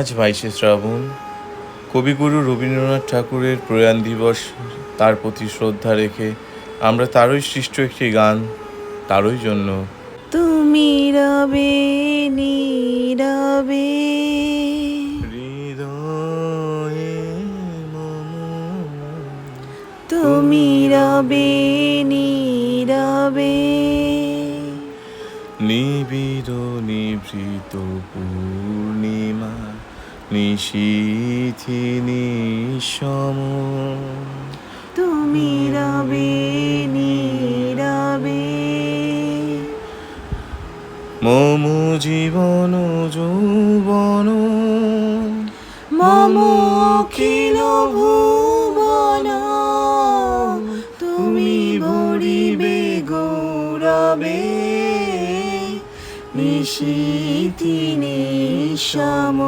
আজ 22শে শ্রাবণ, কবিগুরু রবীন্দ্রনাথ ঠাকুরের প্রয়াণ দিবস। তার প্রতি শ্রদ্ধা রেখে আমরা তারই সৃষ্ট একটি গান, তারই জন্য। তুমি রবে নীরবে হৃদয়ে মম, তুমি রবে নীরবে নিবিড় নিভৃত পূর্ণিমা নিশীথি নিঃসম। তুমি রবে নীরবে মম জীবন যৌবন, মম অখিল ভুবন তুমি ভরিবে গৌরবে নিশীথি নিঃসম।